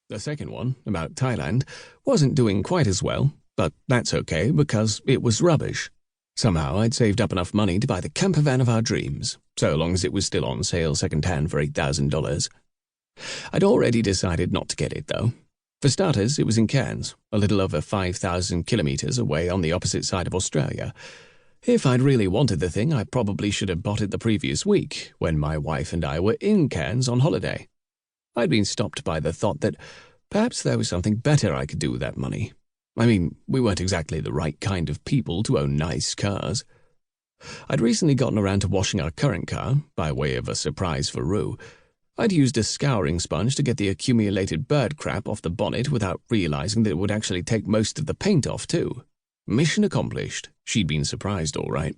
The second one, about Thailand, wasn't doing quite as well, but that's okay because it was rubbish. Somehow I'd saved up enough money to buy the camper van of our dreams, so long as it was still on sale second-hand for $8,000. I'd already decided not to get it, though. For starters, it was in Cairns, a little over 5,000 kilometres away on the opposite side of Australia. If I'd really wanted the thing, I probably should have bought it the previous week, when my wife and I were in Cairns on holiday. I'd been stopped by the thought that perhaps there was something better I could do with that money. I mean, we weren't exactly the right kind of people to own nice cars. I'd recently gotten around to washing our current car, by way of a surprise for Rue. I'd used a scouring sponge to get the accumulated bird crap off the bonnet without realizing that it would actually take most of the paint off, too. Mission accomplished. She'd been surprised, all right.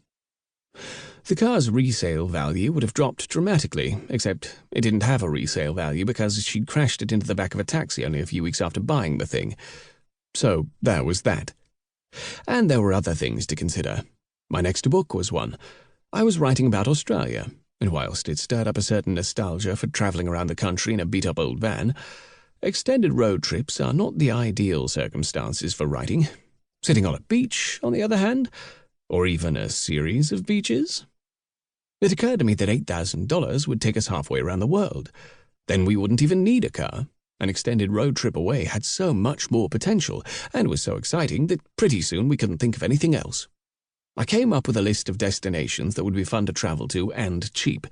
The car's resale value would have dropped dramatically, except it didn't have a resale value because she'd crashed it into the back of a taxi only a few weeks after buying the thing. So there was that. And there were other things to consider. My next book was one. I was writing about Australia, and whilst it stirred up a certain nostalgia for travelling around the country in a beat-up old van, extended road trips are not the ideal circumstances for writing. Sitting on a beach, on the other hand, or even a series of beaches. It occurred to me that $8,000 would take us halfway around the world. Then we wouldn't even need a car. An extended road trip away had so much more potential and was so exciting that pretty soon we couldn't think of anything else. I came up with a list of destinations that would be fun to travel to and cheap,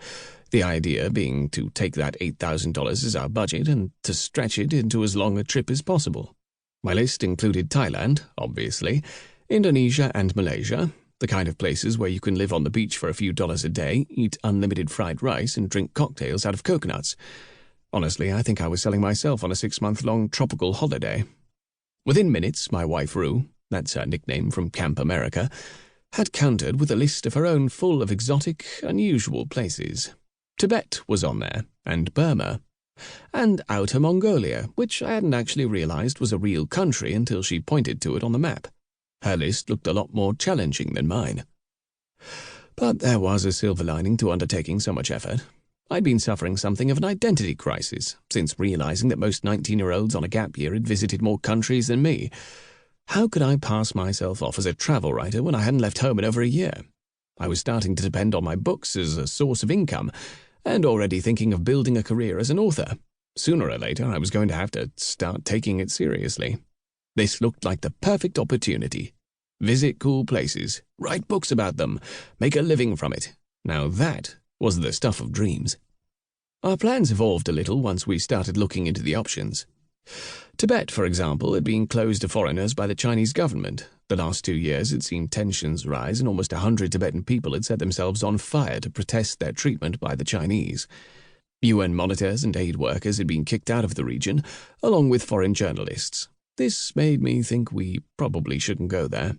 the idea being to take that $8,000 as our budget and to stretch it into as long a trip as possible. My list included Thailand, obviously, Indonesia and Malaysia, the kind of places where you can live on the beach for a few dollars a day, eat unlimited fried rice, and drink cocktails out of coconuts. Honestly, I think I was selling myself on a 6-month-long tropical holiday. Within minutes, my wife Rue, that's her nickname from Camp America, had countered with a list of her own full of exotic, unusual places. Tibet was on there, and Burma, and Outer Mongolia, which I hadn't actually realized was a real country until she pointed to it on the map. Her list looked a lot more challenging than mine. But there was a silver lining to undertaking so much effort. I'd been suffering something of an identity crisis, since realizing that most 19-year-olds on a gap year had visited more countries than me. How could I pass myself off as a travel writer when I hadn't left home in over a year? I was starting to depend on my books as a source of income, and already thinking of building a career as an author. Sooner or later, I was going to have to start taking it seriously. This looked like the perfect opportunity. Visit cool places, write books about them, make a living from it. Now that was the stuff of dreams. Our plans evolved a little once we started looking into the options. Tibet, for example, had been closed to foreigners by the Chinese government. The last 2 years had seen tensions rise, and almost 100 Tibetan people had set themselves on fire to protest their treatment by the Chinese. UN monitors and aid workers had been kicked out of the region, along with foreign journalists. This made me think we probably shouldn't go there.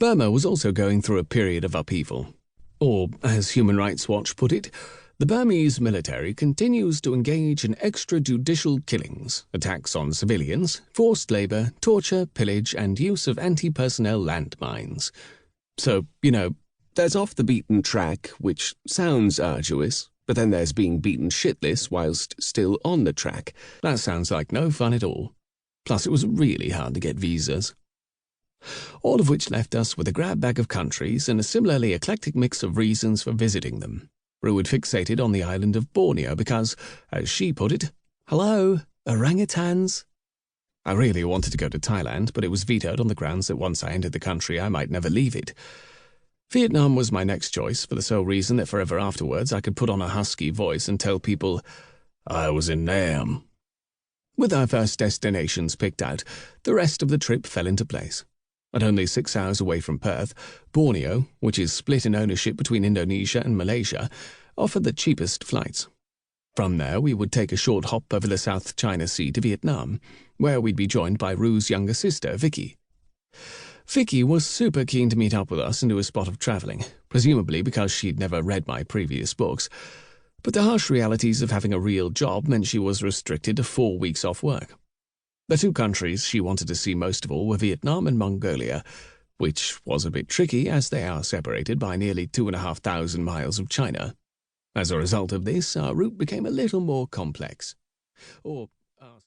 Burma was also going through a period of upheaval. Or, as Human Rights Watch put it, the Burmese military continues to engage in extrajudicial killings, attacks on civilians, forced labor, torture, pillage, and use of anti-personnel landmines. So, there's off the beaten track, which sounds arduous, but then there's being beaten shitless whilst still on the track. That sounds like no fun at all. Plus, it was really hard to get visas. All of which left us with a grab bag of countries and a similarly eclectic mix of reasons for visiting them. Rue had fixated on the island of Borneo because, as she put it, hello, orangutans. I really wanted to go to Thailand, but it was vetoed on the grounds that once I entered the country I might never leave it. Vietnam was my next choice for the sole reason that forever afterwards I could put on a husky voice and tell people, I was in Nam. With our first destinations picked out, the rest of the trip fell into place. At only 6 hours away from Perth, Borneo, which is split in ownership between Indonesia and Malaysia, offered the cheapest flights. From there, we would take a short hop over the South China Sea to Vietnam, where we'd be joined by Rue's younger sister, Vicky. Vicky was super keen to meet up with us and do a spot of travelling, presumably because she'd never read my previous books. But the harsh realities of having a real job meant she was restricted to 4 weeks off work. The 2 countries she wanted to see most of all were Vietnam and Mongolia, which was a bit tricky as they are separated by nearly 2,500 miles of China. As a result of this, our route became a little more complex. Or